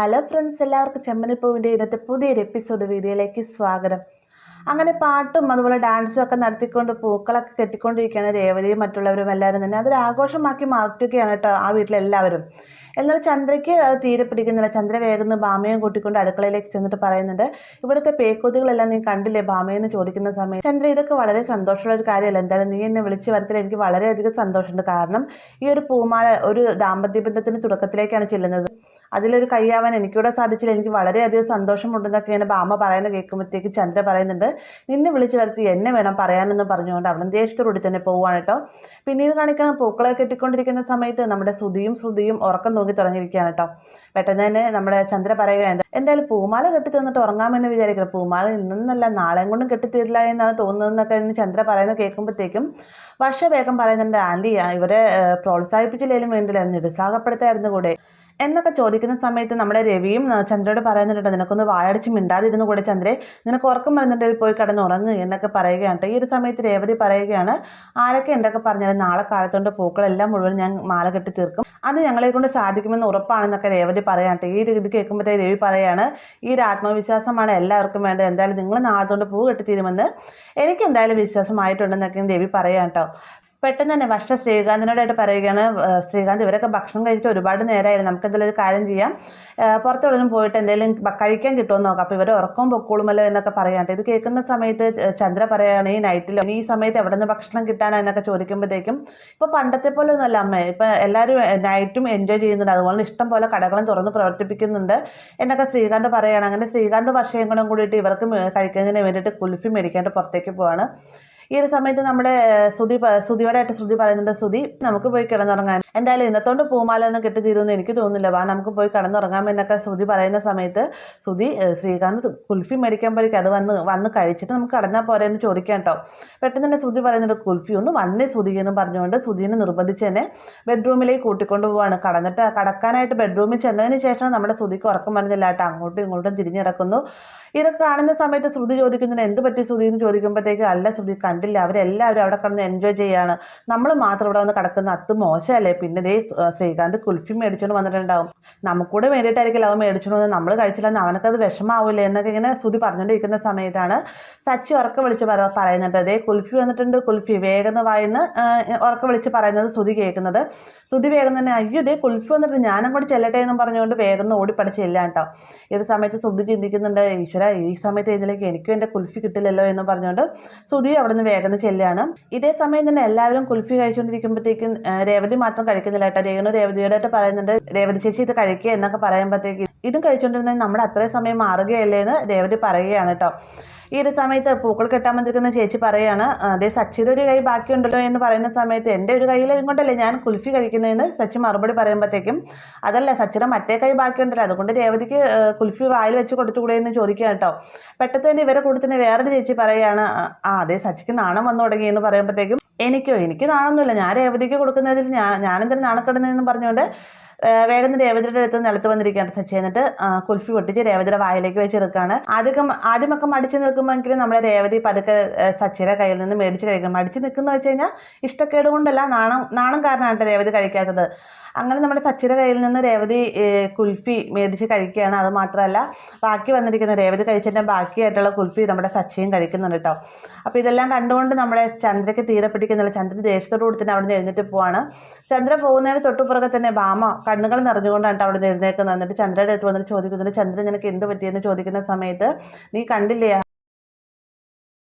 Hello friends, എല്ലാവർക്കും ചെമ്മനിപ്പൂവിൻ്റെ ഇന്നത്തെ പുതിയൊരു എപ്പിസോഡ് വീഡിയോയിലേക്ക് സ്വാഗതം. അങ്ങനെ പാട്ടും അതുപോലെ ഡാൻസും ഒക്കെ നടത്തിക്കൊണ്ട് പൂക്കളൊക്കെ കെട്ടിക്കൊണ്ടിരിക്കുകയാണ് രേവതിയും മറ്റുള്ളവരും എല്ലാവരും തന്നെ. അതൊരു ആഘോഷമാക്കി മാറ്റുകയാണ് കേട്ടോ ആ വീട്ടിലെല്ലാവരും. എന്നാൽ ചന്ദ്രയ്ക്ക് അത് തീരെ പിടിക്കുന്നില്ല. ചന്ദ്ര വേഗം ഭാമയും കൂട്ടിക്കൊണ്ട് അടുക്കളയിലേക്ക് ചെന്നിട്ട് പറയുന്നുണ്ട്, ഇവിടുത്തെ പേക്കൊതികളെല്ലാം നീ കണ്ടില്ലേ ഭാമയെന്ന് ചോദിക്കുന്ന സമയം ചന്ദ്ര ഇതൊക്കെ വളരെ സന്തോഷമുള്ള ഒരു കാര്യമല്ല, എന്തായാലും നീ എന്നെ വിളിച്ച് വരുത്തിൽ എനിക്ക് വളരെയധികം സന്തോഷമുണ്ട്. കാരണം ഈ ഒരു പൂമാല ഒരു ദാമ്പത്യ ബന്ധത്തിന് തുടക്കത്തിലേക്കാണ് ചെല്ലുന്നത്. അതിലൊരു കൈയാവാൻ എനിക്കൂടെ സാധിച്ചില്ല, എനിക്ക് വളരെയധികം സന്തോഷമുണ്ടെന്നൊക്കെ ഇങ്ങനെ ഭാമ പറയുന്നത് കേൾക്കുമ്പോഴത്തേക്ക് ചന്ദ്ര പറയുന്നുണ്ട്, നിന്നെ വിളിച്ചു വരുത്തി എന്നെ വേണം പറയാനെന്ന് പറഞ്ഞുകൊണ്ട് അവിടെ ദേഷ്യത്തോടുകൂടി തന്നെ പോവുകയാണ് കേട്ടോ. പിന്നീട് കാണിക്കുന്ന പൂക്കളെ കെട്ടിക്കൊണ്ടിരിക്കുന്ന സമയത്ത് നമ്മുടെ ശ്രുതിയും ഉറക്കം തൂങ്ങി തുടങ്ങിയിരിക്കുകയാണ് കേട്ടോ. പെട്ടെന്ന് തന്നെ നമ്മുടെ ചന്ദ്ര പറയുകയാണ്, എന്തായാലും പൂമാല കെട്ടി തന്നിട്ട് ഉറങ്ങാമെന്ന് വിചാരിക്കണം, പൂമാല ഇന്നല്ല നാളെയും കൊണ്ടും കെട്ടിത്തീരില്ല എന്നാണ് തോന്നുന്നതെന്നൊക്കെ ചന്ദ്ര പറയുന്നത് കേൾക്കുമ്പോഴത്തേക്കും വർഷ വേഗം പറയുന്നുണ്ട്, ആൻറ്റി ഇവരെ പ്രോത്സാഹിപ്പിച്ചില്ലേലും വേണ്ടില്ല, നിരുത്സാഹപ്പെടുത്തായിരുന്നു കൂടെ എന്നൊക്കെ ചോദിക്കുന്ന സമയത്ത് നമ്മുടെ രവിയും ചന്ദ്രയോട് പറയുന്നുണ്ട്, നിനക്കൊന്ന് വായടിച്ച് മിണ്ടാതിരുന്നു കൂടെ ചന്ദ്രേ, നിനക്ക് ഉറക്കം വരുന്നുണ്ട്, പോയി കിടന്നുറങ്ങ് എന്നൊക്കെ പറയുകയാണ്. ഈ ഒരു സമയത്ത് രേവതി പറയുകയാണ്, ആരൊക്കെ എന്തൊക്കെ പറഞ്ഞാലും നാളെ കാലത്തോണ്ട് പൂക്കളെല്ലാം മുഴുവൻ ഞാൻ മാല കെട്ടി തീർക്കും, അത് ഞങ്ങളെ കൊണ്ട് സാധിക്കുമെന്ന് ഉറപ്പാണെന്നൊക്കെ രേവതി പറയാട്ടെ. ഈ ഇത് കേൾക്കുമ്പോഴത്തേ രവി പറയാണ്, ഈ ഒരു ആത്മവിശ്വാസമാണ് എല്ലാവർക്കും വേണ്ടത്, എന്തായാലും നിങ്ങൾ നാളത്തോണ്ട് പൂ കെട്ടി തീരുമെന്ന് എനിക്ക് എന്തായാലും വിശ്വാസമായിട്ടുണ്ടെന്നൊക്കെ രവി പറയാം കേട്ടോ. പെട്ടെന്ന് തന്നെ വർഷ ശ്രീകാന്തിനോടായിട്ട് പറയുകയാണ്, ശ്രീകാന്ത് ഇവരൊക്കെ ഭക്ഷണം കഴിച്ചിട്ട് ഒരുപാട് നേരമായിരുന്നു, നമുക്ക് എന്തെങ്കിലും ഒരു കാര്യം ചെയ്യാം, പുറത്തോടൊന്നും പോയിട്ട് എന്തെങ്കിലും കഴിക്കാൻ കിട്ടുമെന്ന് നോക്കാം, അപ്പോൾ ഇവരെ ഉറക്കം പൊക്കോളുമല്ലോ എന്നൊക്കെ പറയാട്ടെ. ഇത് കേൾക്കുന്ന സമയത്ത് ചന്ദ്ര പറയുകയാണ്, ഈ നൈറ്റിലോ ഈ സമയത്ത് എവിടെ നിന്ന് ഭക്ഷണം കിട്ടാനോ എന്നൊക്കെ ചോദിക്കുമ്പോഴത്തേക്കും ഇപ്പോൾ പണ്ടത്തെ പോലെ ഒന്നുമല്ല അമ്മ, ഇപ്പം എല്ലാവരും നൈറ്റും എൻജോയ് ചെയ്യുന്നുണ്ട്, അതുപോലെ ഇഷ്ടം പോലെ കടകളും തുറന്ന് പ്രവർത്തിപ്പിക്കുന്നുണ്ട് എന്നൊക്കെ ശ്രീകാന്ത് പറയുകയാണ്. അങ്ങനെ ശ്രീകാന്ത് വർഷയും കൂടിയിട്ട് ഇവർക്ക് കഴിക്കുന്നതിന് വേണ്ടിയിട്ട് കുൽഫി മേടിക്കാണ്ട് പുറത്തേക്ക് പോവാണ്. ഈ ഒരു സമയത്ത് നമ്മുടെ ശ്രുതിയോടായിട്ട് ശ്രുതി പറയുന്നുണ്ട്, ശ്രുതി നമുക്ക് പോയി കിടന്നുറങ്ങാൻ, എന്തായാലും ഇന്നത്തോണ്ട് പൂമാല ഒന്നും കെട്ടി തീരുമെന്ന് എനിക്ക് തോന്നുന്നില്ല, വാ നമുക്ക് പോയി കിടന്നുറങ്ങാമെന്നൊക്കെ ശ്രുതി പറയുന്ന സമയത്ത് ശ്രുതി ശ്രീകാന്ത് കുൽഫി മേടിക്കുമ്പോഴേക്കും അത് വന്ന് കഴിച്ചിട്ട് നമുക്ക് കടന്നാൽ പോരെ എന്ന് ചോദിക്കാം കേട്ടോ. പെട്ടെന്ന് തന്നെ ശ്രുതി പറയുന്നുണ്ട്, കുൽഫി ഒന്ന് വന്നേ ശ്രുതി എന്ന് പറഞ്ഞുകൊണ്ട് ശ്രുതിനെ നിർബന്ധിച്ച് തന്നെ ബെഡ്റൂമിലേക്ക് കൂട്ടിക്കൊണ്ടു പോവാണ്. കടക്കാനായിട്ട് ബെഡ്റൂമിൽ ചെന്നതിന് ശേഷം നമ്മുടെ ശ്രുതിക്ക് ഉറക്കം വരുന്നില്ല കേട്ടോ, അങ്ങോട്ടും ഇങ്ങോട്ടും തിരിഞ്ഞിടക്കുന്നു. ഇതൊക്കെ കാണുന്ന സമയത്ത് ശ്രുതി ചോദിക്കുന്നത്, എന്ത് പറ്റി ശ്രുതി എന്ന് ചോദിക്കുമ്പോഴത്തേക്ക്, അല്ല ശ്രുതി കണ്ടില്ല, അവരെല്ലാവരും അവിടെ കിടന്ന് എൻജോയ് ചെയ്യാണ്, നമ്മൾ മാത്രം ഇവിടെ വന്ന് കിടക്കുന്ന അത് മോശമല്ലേ, പിന്നെ ദേ ശ്രീകാന്ത് കുൽഫി മേടിച്ചുകൊണ്ട് വന്നിട്ടുണ്ടാവും, നമുക്കൂടെ വേണ്ടിയിട്ടായിരിക്കില്ല അവൻ മേടിച്ചോണ്ട് നമ്മൾ കഴിച്ചില്ലെന്ന് അവനക്കത് വിഷമാവില്ലേ എന്നൊക്കെ ഇങ്ങനെ ശ്രുതി പറഞ്ഞുകൊണ്ടിരിക്കുന്ന സമയത്താണ് സച്ചി ഉറക്കം വിളിച്ച് പറയുന്നുണ്ട്, അതേ കുൽഫി വന്നിട്ടുണ്ട്, കുൽഫി വേഗം വായിന്ന് ഉറക്കം വിളിച്ച് പറയുന്നത് ശ്രുതി കേൾക്കുന്നത്. ശ്രുതി വേഗം തന്നെ, അയ്യോ ഇതേ കുൽഫി വന്നിട്ട് ഞാനും കൂടി ചെല്ലട്ടെ എന്നും പറഞ്ഞുകൊണ്ട് വേഗം ഓടിപ്പടിച്ച് ചെല്ലാം കേട്ടോ. ഈ ഒരു സമയത്ത് ശ്രുതി ചിന്തിക്കുന്നുണ്ട്, ഈശ്വര ഈ സമയത്ത് ഇതിലേക്ക് എനിക്കും എൻ്റെ കുൽഫി കിട്ടില്ലല്ലോ എന്ന് പറഞ്ഞുകൊണ്ട് ശ്രുതി അവിടെ നിന്ന് വേഗം ചെല്ലുകയാണ്. ഇതേ സമയം തന്നെ എല്ലാവരും കുൽഫി കഴിച്ചുകൊണ്ടിരിക്കുമ്പോഴത്തേക്കും രേവതി മാത്രം കഴിക്കുന്നില്ല കേട്ടോ. രേവതിയോടായിട്ട് പറയുന്നുണ്ട്, രേവതി ചേച്ചി ഇത് കഴിക്കുക എന്നൊക്കെ പറയുമ്പോഴത്തേക്ക് ഇതും കഴിച്ചുകൊണ്ടിരുന്നെങ്കിൽ നമ്മുടെ അത്രയും സമയം മാറുകയല്ലേ എന്ന് രേവതി പറയുകയാണ് കേട്ടോ. ഈ ഒരു സമയത്ത് പൂക്കൾ കെട്ടാൻ വന്നിരിക്കുന്ന ചേച്ചി പറയാണ്, അതേ സച്ചിയുടെ ഒരു കൈ ബാക്കിയുണ്ടല്ലോ എന്ന് പറയുന്ന സമയത്ത് എൻ്റെ ഒരു കയ്യിൽ ഇങ്ങോട്ടല്ലേ ഞാൻ കുൽഫി കഴിക്കുന്നതെന്ന് സച്ചി മറുപടി പറയുമ്പോഴത്തേക്കും, അതല്ല സച്ചിയുടെ മറ്റേ കൈ ബാക്കിയുണ്ടല്ലോ, അതുകൊണ്ട് രേവതിക്ക് കുൽഫി വായിൽ വെച്ച് കൊടുത്തുകൂടെ എന്ന് ചോദിക്കുക കേട്ടോ. പെട്ടെന്ന് തന്നെ ഇവരെ കൂടെ തന്നെ വേറൊരു ചേച്ചി പറയുകയാണ്, അതേ സച്ചിക്ക് നാണം വന്നു തുടങ്ങി എന്ന് പറയുമ്പോഴത്തേക്കും, എനിക്ക് നാണമൊന്നുമില്ല, ഞാൻ രേവതിക്ക് കൊടുക്കുന്നതിൽ ഞാനെന്തിനും നാണക്കെടുന്നതെന്ന് പറഞ്ഞുകൊണ്ട് വേഗം രേവതിയുടെ അടുത്ത് നിലത്ത് വന്നിരിക്കുകയാണ് സച്ചി. എന്നിട്ട് കുൽഫി പൊട്ടിച്ച് രേവതിയുടെ വായിലേക്ക് വെച്ചെടുക്കുകയാണ്. ആദ്യമൊക്കെ മടിച്ചു നിൽക്കുമ്പോഴെങ്കിലും നമ്മുടെ രേവതി പതുക്കെ സച്ചിയുടെ കയ്യിൽ നിന്ന് മേടിച്ച് കഴിക്കണം. മടിച്ചു നിൽക്കുന്ന വെച്ച് കഴിഞ്ഞാൽ ഇഷ്ടക്കേട് കൊണ്ടല്ല, നാണം കാരണമാണ് രേവതി കഴിക്കാത്തത്. അങ്ങനെ നമ്മുടെ സച്ചിയുടെ കയ്യിൽ നിന്ന് രേവതി കുൽഫി മേടിച്ച് കഴിക്കുകയാണ്. അത് മാത്രമല്ല ബാക്കി വന്നിരിക്കുന്ന രേവതി കഴിച്ചതിൻ്റെ ബാക്കിയായിട്ടുള്ള കുൽഫി നമ്മുടെ സച്ചിയും കഴിക്കുന്നുണ്ട് കേട്ടോ. അപ്പോൾ ഇതെല്ലാം കണ്ടുകൊണ്ട് നമ്മുടെ ചന്ദ്രയ്ക്ക് തീരെ പിടിക്കുന്നില്ല. ചന്ദ്രൻ ദേഷ്യത്തോടു കൂടി തന്നെ അവിടെ നിന്ന് എഴുന്നേറ്റ് പോവാണ്. ചന്ദ്ര പോകുന്നതിന് തൊട്ടുപുറകെ തന്നെ ഭാമ കണ്ണുകൾ നിറഞ്ഞുകൊണ്ടാണ് അവിടെ നിന്ന് എഴുന്നേക്കുന്നത്. എന്നിട്ട് ചന്ദ്രയുടെ അടുത്ത് വന്നിട്ട് ചോദിക്കുന്നുണ്ട്, ചന്ദ്രൻ നിനക്ക് എന്ത് പറ്റിയെന്ന് ചോദിക്കുന്ന സമയത്ത്, നീ കണ്ടില്ലേ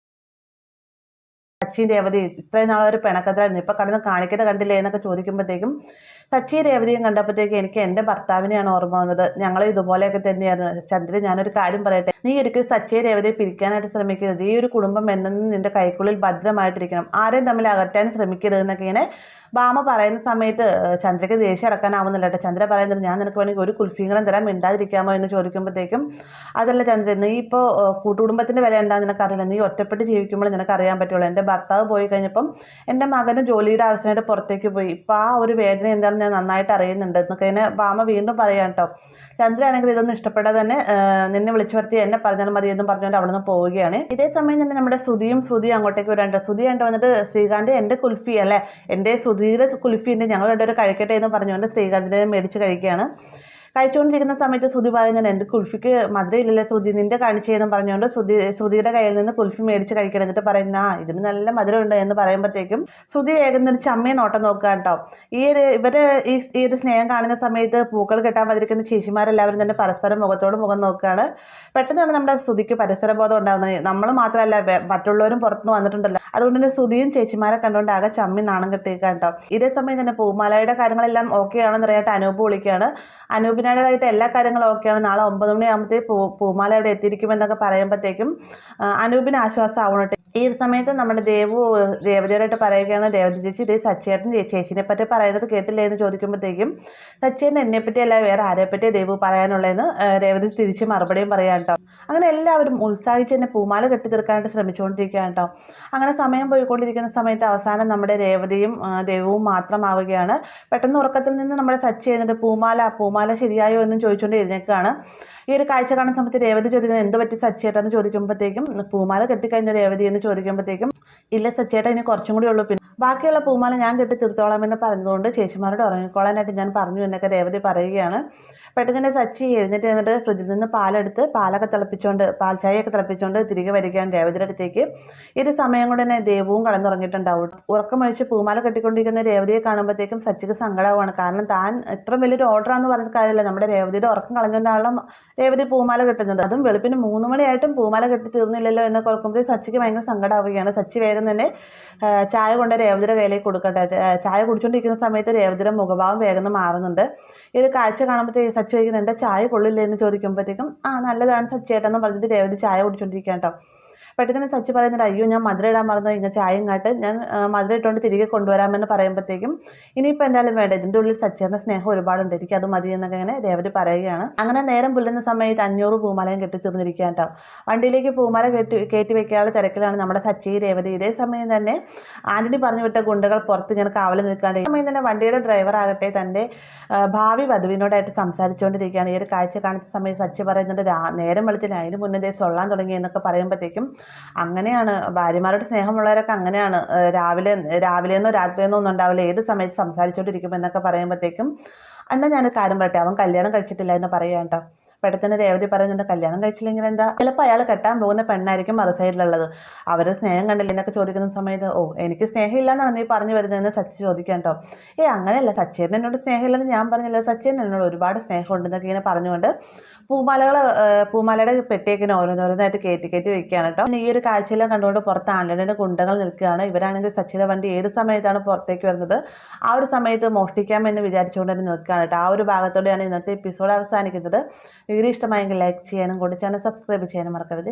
സച്ചി രേവതി ഇത്രയും നാളൊരു പിണക്കത്തിലായിരുന്നു, ഇപ്പൊ കടന്ന് കാണിക്കത്തെ കണ്ടില്ലേ എന്നൊക്കെ ചോദിക്കുമ്പോഴത്തേക്കും സച്ചി രേവതിയും കണ്ടപ്പോഴത്തേക്ക് എനിക്ക് എൻ്റെ ഭർത്താവിനെയാണ് ഓർമ്മ വന്നത്, ഞങ്ങൾ ഇതുപോലെയൊക്കെ തന്നെയായിരുന്നു. ചന്ദ്രൻ ഞാനൊരു കാര്യം പറയട്ടെ, നീ ഒരിക്കലും സച്ചിയെ രേവതിയെ പിരിക്കാനായിട്ട് ശ്രമിക്കരുത്, ഈ ഒരു കുടുംബം എന്നെന്നും നിന്റെ കൈക്കുള്ളിൽ ഭദ്രമായിട്ടിരിക്കണം, ആരെയും തമ്മിൽ അകറ്റാൻ ശ്രമിക്കരുത് എന്നൊക്കെ ഇങ്ങനെ ഭാമ പറയുന്ന സമയത്ത് ചന്ദ്രയ്ക്ക് ദേഷ്യം അടക്കാനാവുന്നില്ല കേട്ടോ. ചന്ദ്ര പറയുന്നത്, ഞാൻ നിനക്ക് വേണമെങ്കിൽ ഒരു കുൽഫീങ്ങളും തരാൻ മിണ്ടാതിരിക്കാമോ എന്ന് ചോദിക്കുമ്പോഴത്തേക്കും, അതല്ല ചന്ദ്രൻ, നീ ഇപ്പോൾ കൂട്ടുകുടുംബത്തിൻ്റെ വില എന്താണെന്ന് നിനക്കറിയില്ല, നീ ഒറ്റപ്പെട്ട് ജീവിക്കുമ്പോൾ നിനക്കറിയാൻ പറ്റുള്ളൂ, എൻ്റെ ഭർത്താവ് പോയി കഴിഞ്ഞപ്പം എൻ്റെ മകന് ജോലിയുടെ ആവശ്യമായിട്ട് പുറത്തേക്ക് പോയി, ഇപ്പോൾ ആ ഒരു വേദന എന്താണെന്ന് ഞാൻ നന്നായിട്ട് അറിയുന്നുണ്ട് എന്നൊക്കെ ഇങ്ങനെ ഭാമ വീണ്ടും പറയാം കേട്ടോ. ചന്ദ്രയാണെങ്കിൽ ഇതൊന്നും ഇഷ്ടപ്പെടാതെ തന്നെ നിന്നെ വിളിച്ചു വരുത്തി എന്നെ പറഞ്ഞാൽ മതി എന്നും പറഞ്ഞുകൊണ്ട് അവിടെ നിന്ന് പോവുകയാണ്. ഇതേ സമയം തന്നെ നമ്മുടെ ശ്രുതിയും അങ്ങോട്ടേക്ക് വരാണ്ട്. ശ്രുതി കണ്ട് വന്നിട്ട്, ശ്രീകാന്ത് എൻ്റെ കുൽഫി അല്ലേ, എൻ്റെ ശ്രുതിയുടെ കുൽഫി ഉണ്ട്, ഞങ്ങൾ രണ്ടുപേരും കഴിക്കട്ടെ എന്ന് പറഞ്ഞുകൊണ്ട് ശ്രീകാന്തിനെ മേടിച്ച് കഴിക്കുകയാണ്. കഴിച്ചുകൊണ്ടിരിക്കുന്ന സമയത്ത് ശ്രുതി പറയുന്നുണ്ട്, എൻ്റെ കുൽഫിക്ക് മധുരമില്ലല്ലോ ശ്രുതി, നിന്റെ കാണിച്ചതെന്നും പറഞ്ഞുകൊണ്ട് ശ്രുതിയുടെ കയ്യിൽ നിന്ന് കുൽഫി മേടിച്ച് കഴിക്കണം. എന്നിട്ട് പറയുന്ന ഇതിന് നല്ല മധുരമുണ്ട് എന്ന് പറയുമ്പോഴത്തേക്കും ശ്രുതി വേഗം ഒരു ചമ്മയെ നോട്ടം നോക്കുക കേട്ടോ. ഇവര് ഈ ഒരു സ്നേഹം കാണുന്ന സമയത്ത് പൂക്കൾ കെട്ടാൻ പതിരിക്കുന്ന ചേച്ചിമാരെല്ലാവരും തന്നെ പരസ്പരം മുഖത്തോട് മുഖം നോക്കുകയാണ്. പെട്ടെന്നാണ് നമ്മുടെ ശ്രുതിക്ക് പരിസരബോധം ഉണ്ടാകുന്നത്. നമ്മൾ മാത്രമല്ല മറ്റുള്ളവരും പുറത്തുനിന്ന് വന്നിട്ടുണ്ടല്ലോ, അതുകൊണ്ട് തന്നെ ശ്രുതിയും ചേച്ചിമാരെ കണ്ടുകൊണ്ട് ആകെ ചമ്മി നാണം കെട്ടിയേക്കാം കേട്ടോ. ഇതേ സമയം തന്നെ പൂമാലയുടെ കാര്യങ്ങളെല്ലാം ഓക്കെ ആണെന്ന് അറിയാട്ട് അനൂപ് വിളിക്കുകയാണ്. അനൂപിനായിട്ട് എല്ലാ കാര്യങ്ങളും ഓക്കെയാണ്, നാളെ 9 മണിയാകുമ്പോഴത്തേക്ക് പൂമാല അവിടെ എത്തിയിരിക്കുമെന്നൊക്കെ പറയുമ്പോഴത്തേക്കും അനൂപിന് ആശ്വാസം ആവണട്ടെ. ഈ ഒരു സമയത്ത് നമ്മുടെ രേവതിയോടായിട്ട് പറയുകയാണ്, രേവതി ചേച്ചി ഇതേ സച്ചേട്ടൻ ചേച്ചിനെ പറ്റി പറയുന്നത് കേട്ടില്ലേ എന്ന് ചോദിക്കുമ്പോഴത്തേക്കും സച്ചേട്ടൻ എന്നെപ്പറ്റി അല്ല വേറെ ആരെപ്പറ്റി ദേവു പറയാനുള്ളതെന്ന് രേവതി തിരിച്ച് മറുപടിയും പറയാം കേട്ടോ. അങ്ങനെ എല്ലാവരും ഉത്സാഹിച്ച് തന്നെ പൂമാല കെട്ടി തീർക്കാനായിട്ട് ശ്രമിച്ചുകൊണ്ടിരിക്കുകയാണ് കേട്ടോ. അങ്ങനെ സമയം പോയിക്കൊണ്ടിരിക്കുന്ന സമയത്ത് അവസാനം നമ്മുടെ രേവതിയും ദേവുവും മാത്രമാവുകയാണ്. പെട്ടെന്ന് ഉറക്കത്തിൽ നിന്ന് നമ്മുടെ സച്ചി എന്നിട്ട് പൂമാല ശരിയായോ എന്നും ചോദിച്ചുകൊണ്ട് എഴുന്നേൽക്കുകയാണ്. ഈ ഒരു കാഴ്ച കാണുന്ന സമയത്ത് രേവതി ചോദിക്കുന്നത് എന്ത് പറ്റി സച്ചേട്ടാന്ന് ചോദിക്കുമ്പോഴത്തേക്കും പൂമാല കെട്ടിക്കഴിഞ്ഞ രേവതി എന്ന് ചോദിക്കുമ്പോഴത്തേക്കും ഇല്ല സച്ചേട്ട ഇനി കുറച്ചും കൂടി ഉള്ളൂ, പിന്നെ ബാക്കിയുള്ള പൂമാല ഞാൻ കെട്ടി തീർത്തോളാം എന്ന് പറഞ്ഞുകൊണ്ട് ചേച്ചിമാരോട് ഉറങ്ങിക്കോളാനായിട്ട് ഞാൻ പറഞ്ഞു എന്നൊക്കെ രേവതി പറയുകയാണ്. പെട്ടെന്ന് തന്നെ സച്ചി എഴുന്നേറ്റ് എന്നിട്ട് ഫ്രിഡ്ജിൽ നിന്ന് പാലെടുത്ത് പാലൊക്കെ തിളപ്പിച്ചുകൊണ്ട് പാൽച്ചായയൊക്കെ തിളപ്പിച്ചുകൊണ്ട് തിരികെ വരികയാണ് രേവതിയുടെ അടുത്തേക്ക്. ഈ ഒരു സമയം കൊണ്ട് തന്നെ ദേവവും കടന്നുറങ്ങിയിട്ടുണ്ടാവും. ഉറക്കമൊഴിച്ച് പൂമാല കെട്ടിക്കൊണ്ടിരിക്കുന്ന രേവതിയെ കാണുമ്പോഴത്തേക്കും സച്ചിക്ക് സങ്കടമാണ്. കാരണം താൻ ഇത്ര വലിയൊരു ഓർഡറാന്ന് പറഞ്ഞ കാര്യമില്ല, നമ്മുടെ രേവതിയുടെ ഉറക്കം കളഞ്ഞുകൊണ്ടാണല്ലോ രേവതി പൂമാല കെട്ടുന്നത്. അതും വെളുപ്പിന് 3 മണിയായിട്ടും പൂമാല കെട്ടി തീർന്നില്ലല്ലോ എന്ന് ഓർക്കുമ്പോൾ സച്ചിക്ക് ഭയങ്കര സങ്കടമാവുകയാണ്. സച്ചി വേഗം തന്നെ ചായ കൊണ്ട് രേവതിയുടെ കയ്യിലേക്ക് കൊടുക്കട്ടെ. ചായ കുടിച്ചുകൊണ്ടിരിക്കുന്ന സമയത്ത് രേവതിയുടെ മുഖഭാവം വേഗം മാറുന്നുണ്ട്. ഈ ഒരു കാഴ്ച കാണുമ്പോഴത്തേക്ക് സച്ചി ചോദിക്കുന്നുണ്ട് ചായ കൊള്ളില്ല എന്ന് ചോദിക്കുമ്പോഴത്തേക്കും നല്ലതാണ് സച്ചേട്ടെന്ന് പറഞ്ഞിട്ട് രേവതി ചായ കുടിച്ചോണ്ടിരിക്കുക കേട്ടോ. പെട്ടെന്ന് തന്നെ സച്ചി പറയുന്നുണ്ട്, അയ്യോ ഞാൻ മധുരം ഇടാൻ മറന്നു, ഇങ്ങനെ ചായ ഇങ്ങോട്ട് ഞാൻ മധുരം ഇട്ടുകൊണ്ട് തിരികെ കൊണ്ടുവരാമെന്ന് പറയുമ്പോഴത്തേക്കും ഇനിയിപ്പോൾ എന്തായാലും വേണ്ട, ഇതിൻ്റെ ഉള്ളിൽ സച്ചേറിൻ്റെ സ്നേഹം ഒരുപാടുണ്ട്, എനിക്ക് അത് മതി എന്നൊക്കെ ഇങ്ങനെ രേവതി പറയുകയാണ്. അങ്ങനെ നേരം പുല്ലുന്ന സമയത്ത് 500 പൂമാലയും കെട്ടി തീർന്നിരിക്കുക കേട്ടോ. വണ്ടിയിലേക്ക് പൂമാല കയറ്റി വെക്കാനുള്ള തിരക്കിലാണ് നമ്മുടെ സച്ചി രേവതി. ഇതേ സമയം തന്നെ ആന്റണി പറഞ്ഞു വിട്ട ഗുണ്ടകൾ പുറത്ത് ഇങ്ങനെ കാവൽ നിൽക്കാണ്ട് ഈ സമയം തന്നെ വണ്ടിയുടെ ഡ്രൈവർ ആകട്ടെ തൻ്റെ ഭാവി വധുവിനോടായിട്ട് സംസാരിച്ചുകൊണ്ടിരിക്കുകയാണ്. ഈ ഒരു കാഴ്ച കാണിച്ച സമയത്ത് സച്ചി പറയുന്നുണ്ട്, നേരം വെളുത്തില്ല അതിന് മുന്നേ സൊള്ളാൻ തുടങ്ങി എന്നൊക്കെ പറയുമ്പോഴത്തേക്കും അങ്ങനെയാണ് ഭാര്യമാരുടെ സ്നേഹമുള്ളവരൊക്കെ അങ്ങനെയാണ്, രാവിലെന്നോ രാത്രിയെന്നോ ഒന്നും ഉണ്ടാവില്ല, ഏത് സമയത്ത് സംസാരിച്ചുകൊണ്ടിരിക്കും എന്നൊക്കെ പറയുമ്പോഴത്തേക്കും എന്നാൽ ഞാൻ കാര്യം പറയട്ടെ, അവൻ കല്യാണം കഴിച്ചിട്ടില്ല എന്ന് പറയാം കേട്ടോ. പെട്ടെന്ന് രേവതി പറയുന്നുണ്ട്, കല്യാണം കഴിച്ചില്ലെങ്കിൽ എന്താ, ചിലപ്പോൾ അയാൾ കെട്ടാൻ പോകുന്ന പെണ്ണായിരിക്കും മറു സൈഡിലുള്ളത്, അവരുടെ സ്നേഹം കണ്ടില്ല എന്നൊക്കെ ചോദിക്കുന്ന സമയത്ത് എനിക്ക് സ്നേഹമില്ല എന്നാണ് നീ പറഞ്ഞു വരുന്നതെന്ന് സച്ചി ചോദിക്കാം കേട്ടോ. അങ്ങനെയല്ല, സച്ചേരൻ എന്നോട് സ്നേഹമില്ലെന്ന് ഞാൻ പറഞ്ഞില്ല, സച്ചേരൻ എന്നോട് ഒരുപാട് സ്നേഹമുണ്ടെന്നൊക്കെ ഇങ്ങനെ പറഞ്ഞുകൊണ്ട് പൂമാലയുടെ പെട്ടിയൊക്കെ ഓരോന്നോരോന്നായിട്ട് കയറ്റി വെക്കുകയാണ് കേട്ടോ. ഈ ഒരു കാഴ്ചയെല്ലാം കണ്ടുകൊണ്ട് പുറത്ത് ആന്റണിയുടെ ഗുണ്ടകൾ നിൽക്കുകയാണ്. ഇവരാണെങ്കിൽ സച്ചിയുടെ വണ്ടി ഏത് സമയത്താണ് പുറത്തേക്ക് വരുന്നത് ആ ഒരു സമയത്ത് മോഷ്ടിക്കാമെന്ന് വിചാരിച്ചുകൊണ്ട് തന്നെ നിൽക്കുകയാണ് കേട്ടോ. ആ ഒരു ഭാഗത്തോടെയാണ് ഇന്നത്തെ എപ്പിസോഡ് അവസാനിക്കുന്നത്. വീഡിയോ ഇഷ്ടമായെങ്കിൽ ലൈക്ക് ചെയ്യാനും കൂടി ചാനൽ സബ്സ്ക്രൈബ് ചെയ്യാനും മറക്കരുത്.